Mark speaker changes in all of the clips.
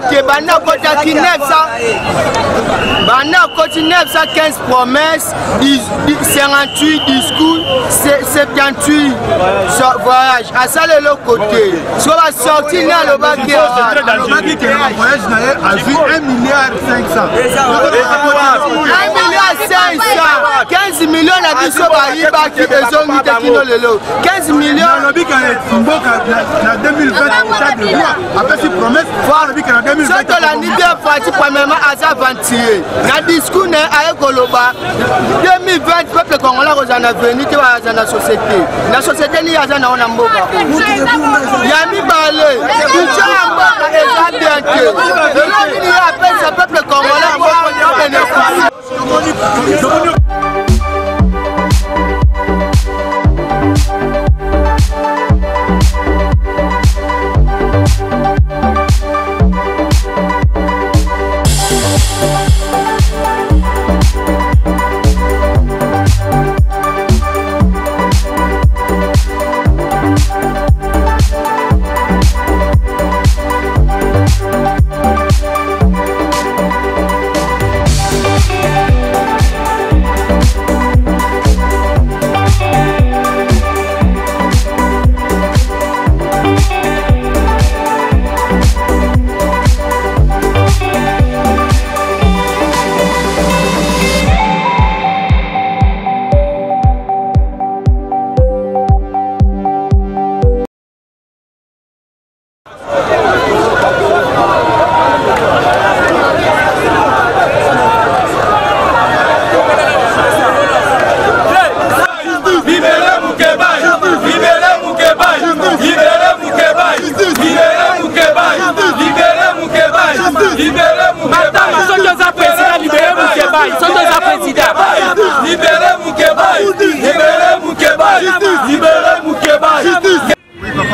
Speaker 1: que bana kota ki 915 promesses, 58 discours, 78 voyages. À ça le côté. Soit va sortir dans le bac qui
Speaker 2: voyage a vu 1,5 milliard.
Speaker 1: 15 millions à biso bayiba qui ezongi te kino lelo 15 millions
Speaker 2: na 2020 après cette promesse na 2020
Speaker 1: soto la nidi parti premièrement aza ventier na discours na aye koloba 2020 peuple congolais kozana venir te baza na société ni aza na ona mboka ya mibale bicho ya mboka eza bien te lelo nini ya pesa peuple congolais mboka bénéficie.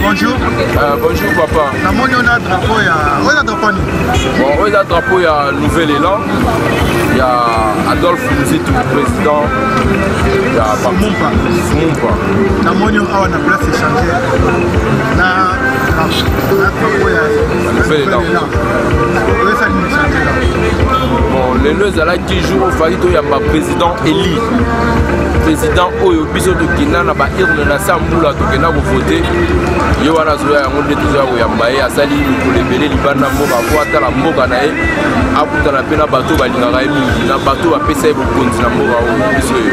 Speaker 2: Bonjour.
Speaker 3: Bonjour papa.
Speaker 2: On a drapeau
Speaker 3: il y a Nouvel Élan. Il y a Adolphe Mouzitou, président. Il y a Sumumpa.
Speaker 2: On a place échangée.
Speaker 3: Nouvel Élan. Bon, les deux à la 10 jours, il fallait qu'il y ait un président élu. Président Oyo Biso de Kina na ba irne na sambula to kena ko voter yo wana zo ya ngode to ya ya mbaye asali ko lebele libana mboka ko atala mboka na ye akuta na pena bato balingaka mingi na bato apesa bo konti na mboka o biso yo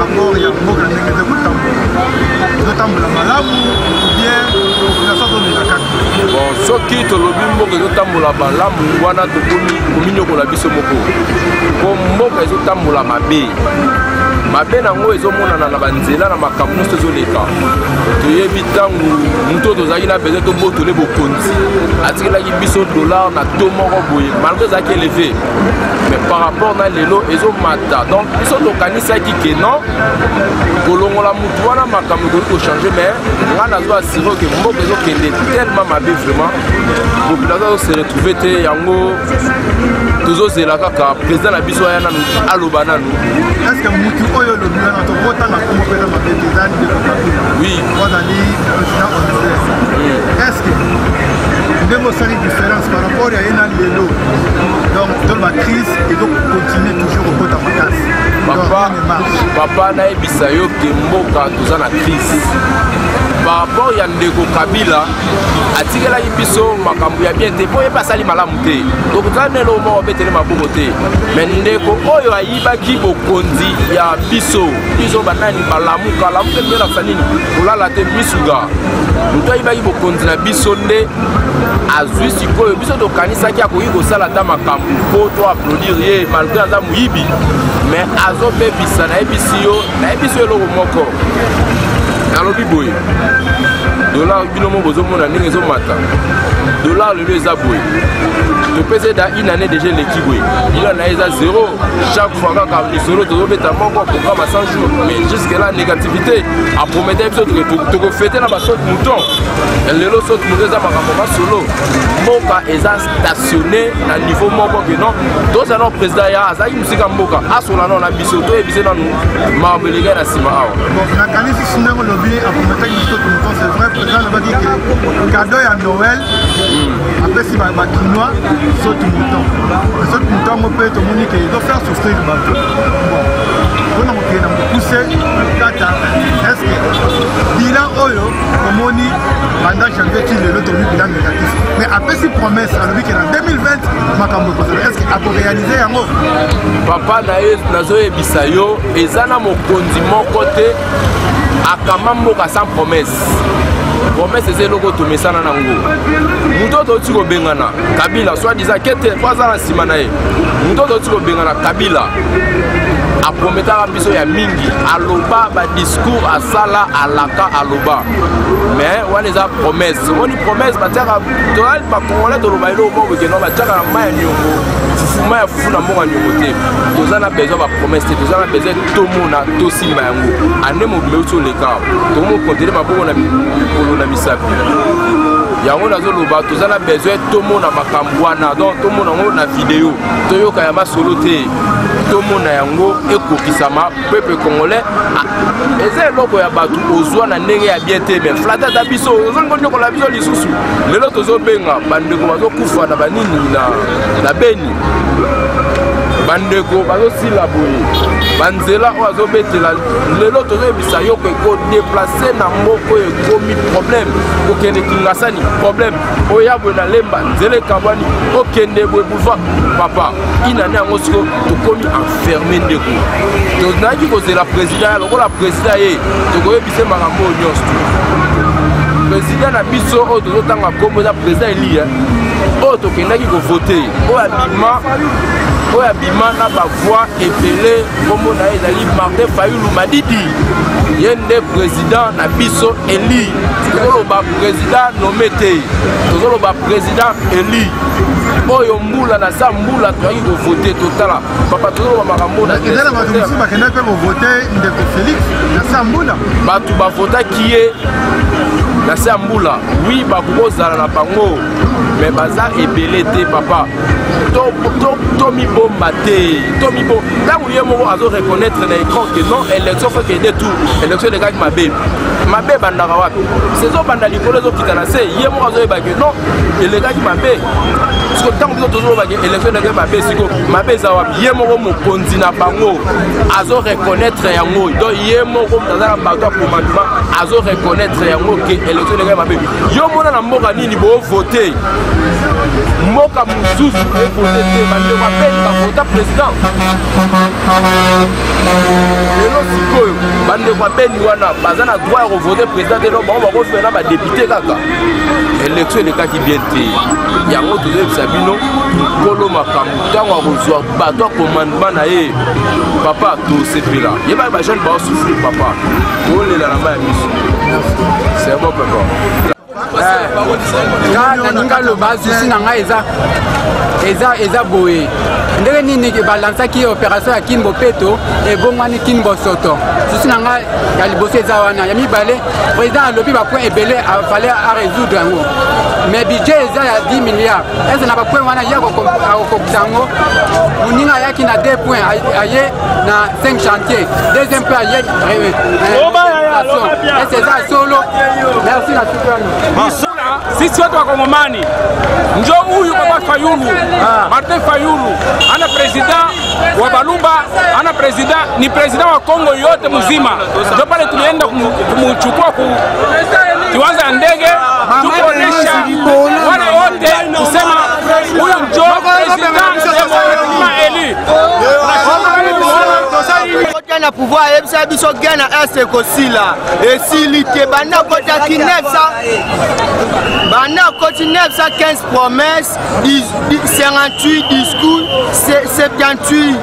Speaker 2: rapport ya mboka ndenge de kutambula malamu bien na sato de la carte
Speaker 3: bon soki to lobi mboka zo tambula malamu wana to kominyo ko la biso moko ko mboka zo tambula mabe nango ezomonana na banzela na makambo nyonso ezoleka toyebi ntango moto tozalaki na besoin tobotole bokonzi atikelaki biso dollar na to moko boye malgré ezalaki élevé mais par rapport na lelo ezomata donc biso tokanisaki ke non kolongola motu wana makambo ekoki kochange mais nga nazo assure ke mboka ezokende tellement mabe vraiment population azose retrouve te yango tozozela kaka président na biso aya nanu aloba nanu.
Speaker 2: Est-ce que mutu oyo le bien na tokota na komo pena mabetezani de kokapila?
Speaker 3: Oui.
Speaker 2: Ozali président honoraire. Est-ce que ndemo sali différence par rapport à ena lelo? Donc dans la crise et donc continuer toujours au kota makasi.
Speaker 3: Papa na ebisa yo ke mboka toza na crise. Par rapport ya ndeko Kabila atikelaki biso makambo ya bien te po epasali malamu te tokutana lo mo betele maboko te mais ndeko oyo ayibaki bokonzi ya biso banani balamuka la mpe na sanini kolala te misuga muto ayibaki bokonzi na biso nde azwi sikoyo biso tokanisaki akoki kosala ta makambo po to applaudir ye malgré aza muyibi mais azobebisa na ebisi yo eloko moko alobi boye dollar binomo bozomona ndenge ezomata dollar lelo eza boye topesa da une année déjà l'équipe il en a eza zéro chaque fois kaka lisolo tozobeta moko programme à 100 jours mais jusque là négativité a promettre biso tokofete na basote mouton lelo sote mouton eza makambo masolo mboka eza stationné na niveau moko que non toza na président ya azaki musika mboka asola na biso toyebise nanu mabelega na nsima awa
Speaker 2: nakanisi sinango lobi a promettre biso mouton c'est vrai président lobaki ke cadeau ya Noël après si ma quinoa saute mouton on peut être monique il doit faire souffrir bon on a poussé tata est-ce que bilan oyo omoni pendant janvier qui le l'autre bilan négatif mais après si promesse à lui en 2020 makambo est-ce que a réaliser yango
Speaker 3: papa nazo ebisa yo ezana mokonzi moko te akama mboka sans promesse promesse c'est loko to mesana nango mutoto tiko bengana Kabila soit disant kete kwa za na sima na ye mutoto tiko bengana Kabila aprometaka biso ya mingi aloba ba discours asala alaka aloba mais wana eza promesse oni promesse batiaka toal ba congolais to loba ilo bo ke no batiaka maya nyongo fufuma ya fufu na mboka nyongo te tozana besoin ba promesse te tozana besoin tomona tosimba yango ane mobile oto leka tomo kontere maboko na mikolo na misapi yango nazoloba tozana besoin tomona makambo wana donc tomona ngo na vidéo toyoka ya masolo te tomona yango ekokisama peuple congolais eza eloko ya bato ozwa na ndenge ya bien te mais flata ta biso ozongo ndeko la biso lisusu lelo tozobenga bandeko bazokufa na banini na beni bandeko bazosila boye banzela oyo azobetela lelo tozoyebisa yo ko déplacer na moko ekomi problème kokende kingasani problème oya boye na lemba nzela ekabwani okende boye boulevard papa inane yango siko tokomi enfermé ndeko tozalaki kozela président lokola président ye tokoyebise makambo oyo nyonso président na biso oyo tozotanga kombo eza président eli oyo tokendaki kovote oyo abima na bavoix ebele kombo na ye ezali Martin Fayulu Madidi ye nde président na biso eli tozoloba président nommé te tozoloba président eli oyo mbula na sa mbula toyaki kovote totala papa tozoloba makambo na
Speaker 2: bakenda mpe kovote ndeko Félix na sa mbula
Speaker 3: bato bavotaki ye na sa mbula oui bakozala na bango mais baza ebele te papa tomibomba te tomibomba ntango ye moko azo reconnaître na écran que non élection faut que tout élection elekaki mabe bandaka wapi sezobanda likolo ezokita na se ye moko azoyeba ke non elekaki mabe siko ntango biso tozoloba ke élection elekaki mabe siko mabe eza wapi ye moko mokonzi na bango azo reconnaître yango donc ye moko aza na bato ya commandement azo reconnaître yango ke élection elekaki mabe yo mona na mboka nini bovote mboka mosusu evote te bandeko apeni bavota président lelo sikoyo bandeko apeni wana baza na droit ya kovote président te bango bakofela badepute kaka élection elekaki bien te yango tozoyebisa bino kolo makambo ntango akozwa bato ya commandement na ye papa tosepela yebaki bajeune baosouffrir papa tolela na ma ya miso c'est bon papa
Speaker 4: naninga loba susi na ngai eza boye ndenge nini balansaki opération ya Kini Bopeto ebongwani Kini Bosoto susi na ngai ya liboso eza wana ya mibale président alobi bapoint ebele afale a résoudre yango mais budget eza ya 10 milliards eza na bapoint wana ya kokokisa yango moninga ayaki na 2 points aye na 5 chantiers deuxième point aye eza solo merci na sukani
Speaker 5: sisi watu wa Kongomani njo huyu Papa Fayulu Martin Fayulu ana president wa Balumba ana president ni president wa Kongo yote mzima ndio pale tulienda kumchukua kiwanja ya ndege tukuonesha wale wote kusema huyu njo president wa eli
Speaker 1: na pouvoir yebisa biso gana est ekosila esili te banda kotaki 915 promesses 58 discours 78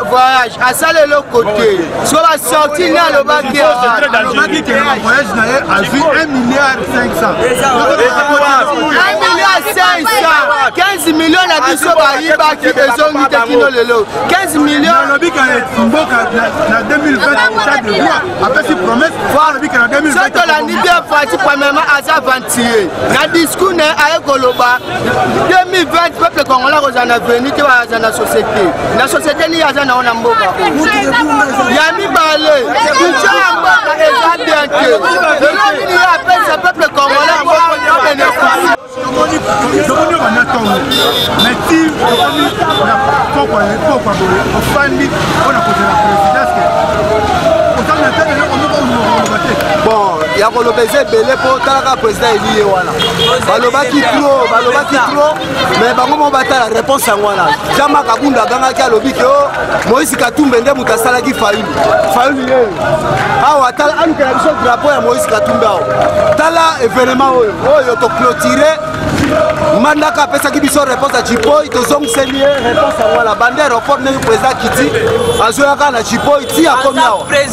Speaker 1: voyages asala le côté so ba sorti na lobaki
Speaker 2: que le voyage na ye a vu 1,5 milliard
Speaker 1: 15 millions na biso bayibaki ezongi te kino lelo 15 millions
Speaker 2: lobika mboka na 2020 état de droit après si promesse lobika na 2020
Speaker 1: soto la nide parti premièrement aza ventier na discours na aye koloba 2020 peuple congolais kozana avenir te baza na société ni aza na ona mboka ya mibale budget ya mboka eza bien te eloni ni apesa peuple congolais mboka bénéfice
Speaker 2: mais si pourquoi ofandi mpona kozela présidence ozanga te lelo onoka
Speaker 1: bon ya koloba eza ebele mpo talaka président eli ye wana balobaki trop mais bango mo batala réponse yango wana jama kabunda agangaki alobi ke o Moïse Katumbe nde moto asalaki fayulu ye awa tala anukela biso drapeau ya Moïse Katumbe awa tala événement oyo toclôture mandaka apesaki biso réponse ya Chipoi tozongiseli ye réponse yango wana bande aéroport ndenge président kiti azoyaka na Chipoi ti akomi awa plein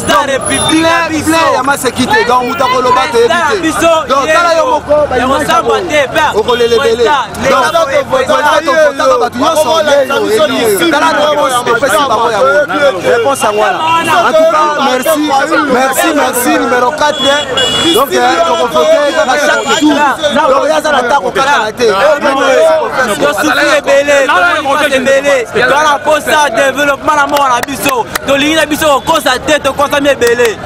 Speaker 1: ya masekite donc moto akoloba toyebi te donc tala yo moko okolelebele donc totaka bato nyonso tala opesi bango yango réponse yango wana en tout cas merci numéro 4 donc tokovote kaka chaque tour donc yaza na ntango kaka na te tosuki ebele tona posa développement na moko na biso tolingi na biso kokosa te tokosami ebele.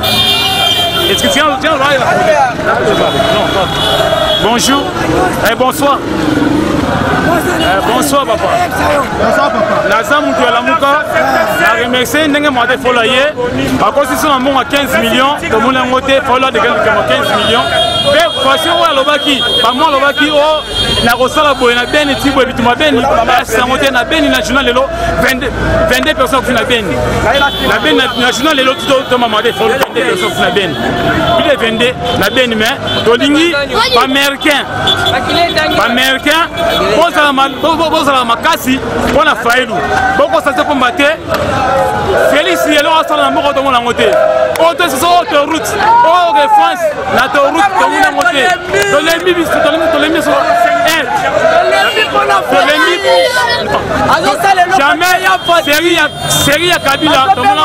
Speaker 5: Est-ce que tiens là, bonjour et bonsoir. Bonsoir papa.
Speaker 2: Bonsoir papa.
Speaker 5: Naza mutu ya lamuka. Na remercier ndenge mwate fola ye. Bakosi so na monga 15 millions. Tomona ngote fola de 15 millions. Mais voici où alobaki. Maman alobaki o na kosala boye na beni tibwe bituma beni. Ba sangote na beni na journal lelo 22 personnes qui na beni. La beni na journal lelo to maman de fola 22 personnes qui na beni. Bile 22 na beni mais tolingi ba américain. Ba américain bozala makasi mpona failu bokosase komba te Félix yelo asala na moko tomona yango te oyo te soso autoroute oyo france na autoroute tomona yango te tolembi biso tolembi so jamais série ya Kabila tomona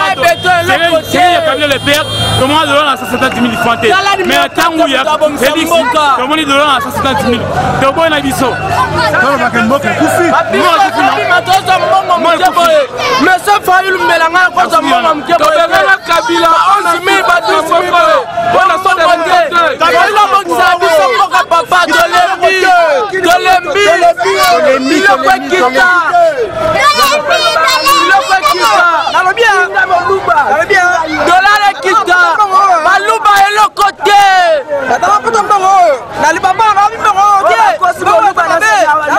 Speaker 5: série ya Kabila le père tomona dollar na 170 000 francs te mais ntango ya Félix tomoni dollar na 170 000 toboyi na biso
Speaker 1: Monsieur Fayulu Melanga koza mama mkebo tobengana Kabila 11 000 batu sokole bona sonde bonte Kabila mokisa biso mboka papa tolembi dollar kita baluba eloko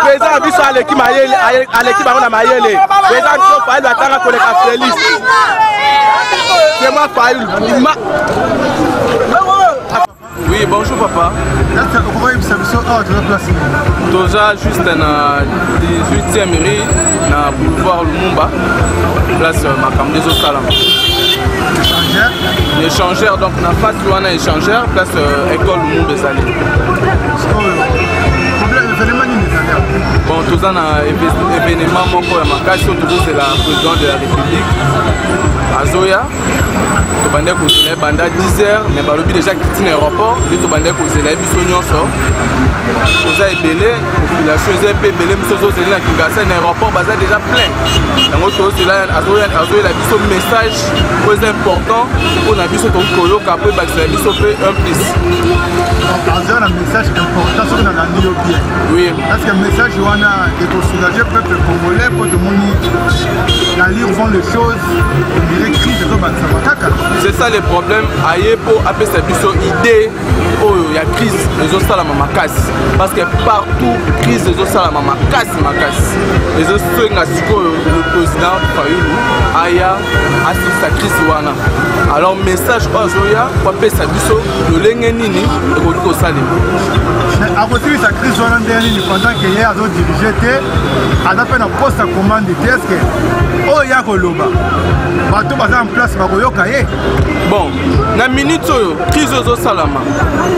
Speaker 6: président biso aleki bango na mayele président biso Fayulu atanga koleka Félix c'est moi Fayulu. Oui, bonjour papa. Toza juste na 18e rue na boulevard Lumumba, place Makambo des Osalam. Échangeur, donc na face Luana échangeur, place école Lumumba Salé. Bon, tout ça na événement moko ya makasi c'est la président de la République Azoya. To bande ko zela banda 10h mais balobi déjà quitté l'aéroport, to bande ko zela biso nyonso. Toza ebele, population eza ebele biso zo zela Kinshasa na aéroport baza déjà plein. Donc to zela Azoya la biso message très important pour na biso to koloka après ba zela biso pe un plus.
Speaker 2: Azoya un message important sur na ndio bien.
Speaker 6: Oui.
Speaker 2: Parce que message wana est pour soulager le peuple congolais pour tout le monde la lire vont les choses on dirait crise de Bansamataka.
Speaker 6: C'est ça le problème aye pour appeler sa biso idée oh il y a crise les autres la makasi parce que partout crise les autres la makasi les autres le président Fayulu aya assiste sa crise wana alors message Azoya pour appeler sa biso le lenge nini et ko sale
Speaker 2: à côté sa crise wana ndeni pendant que hier azo diriger té a fait un poste à commande est-ce que oh ya koloba bato baza en place bakoyoka ye
Speaker 6: bon na minute oyo crise ezosalama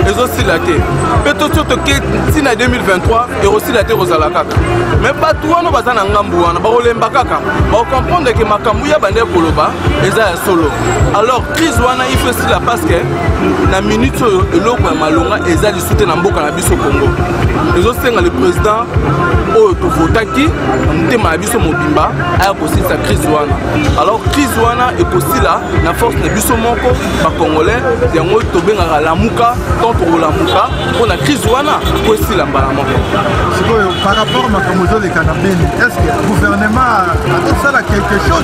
Speaker 6: ezosila te mpe toke ntina 2023 ekosila te kozala kaka me bato wana baza na ngambu wana bakolemba kaka bakokomprendre ke makambo ya bande koloba eza ya solo alors crise wana ifo esila parce que na minute oyo eloko ya malonga eza lisu te na mboka na biso Congo ezosenga le président oyo tovotaki na motema ya biso mobimba aya kosilisa crise wana alors crise wana ekosila na force na biso moko bakongolais yango tobengaka lamuka tant tokolamuka mpona crise wana ekosila mbala moko
Speaker 2: sikoyo par rapport à Makamozo les Canabéni, est-ce que le gouvernement a quelque chose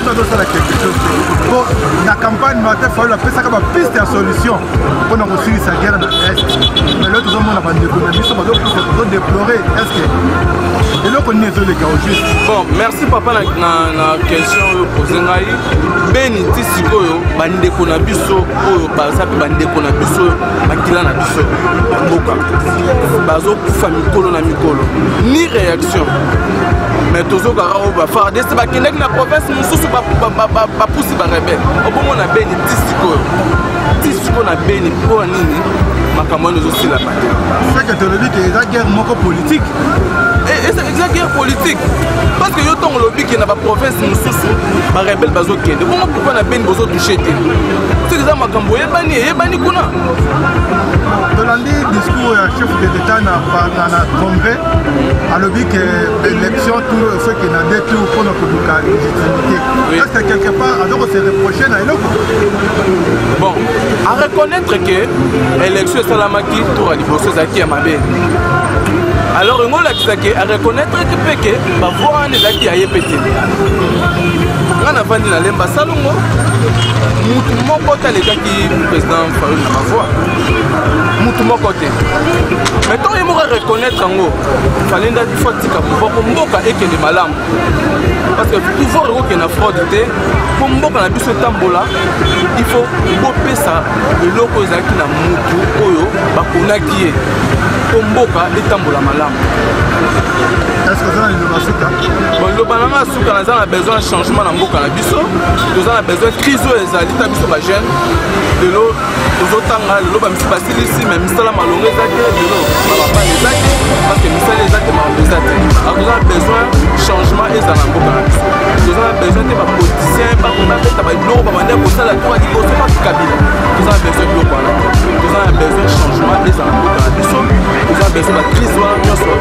Speaker 2: pour la campagne, il faut la piste de solution pour nous réussir sa guerre dans l'Est. Mais là, tout le monde a déplorer. Est-ce que et là, on est les gars au juste.
Speaker 6: Bon, merci papa na question posée. Beni tisikoyo bandeko na biso oyo bazapi bandeko na biso makila na biso mboka bazo kufa mikolo na mikolo ni réaction mais tozoka o ba FARDC bakendaki na province mosusu ba pousse ba rebelle obomo na Beni tisiko na Beni po nini makambo nous aussi la partie
Speaker 2: c'est que tu le dis que la guerre moko politique
Speaker 6: et c'est une guerre politique parce que yo ton lobby qui na ba province mosusu ba rebelle bazo kende comment pourquoi na Beni bozo toucher te c'est ça makambo yebani kuna
Speaker 2: Tolandi discours chef de l'État na congrès a lobby que l'élection tout ce qui n'a des tout pour notre légitimité est-ce que quelque part alors se reprocher na eloko
Speaker 6: bon à reconnaître que l'élection salamaki tour à liboso zaki ya mabe alors on a à reconnaître que ba voir les zaki ya yepete ngana vandi na lemba salongo mutu moko ta lekaki président Fayoul na voix mutu moko te mais tant il m'a reconnaître ngo fallait ndati fatika pour mboka ekende malamu parce que pouvoir ko na fraude te pour mboka na biso tambola il faut bopesa eloko ezaki na mutu oyo bakonaki ye pour mboka etambola malamu.
Speaker 2: Est-ce que ça a suka?
Speaker 6: Bon, le banana suka a besoin de changement dans mboka na biso. Nous avons besoin de crise ezali ta biso ba jeune. De l'eau, nous otanga le ba misi passer ici mais misala malonga ezaki de l'eau. Ba ba ezaki parce que misala ezaki malonga ezaki. Alors nous avons besoin de changement ezala na mboka na biso. Nous avons besoin de ba politiciens ba kona beta ba biloko ba mande ko sala to di ko pas kabila. Nous avons besoin de l'eau. Nous avons besoin de changement ezala na mboka na biso. Nous avons besoin de crise wana nyonso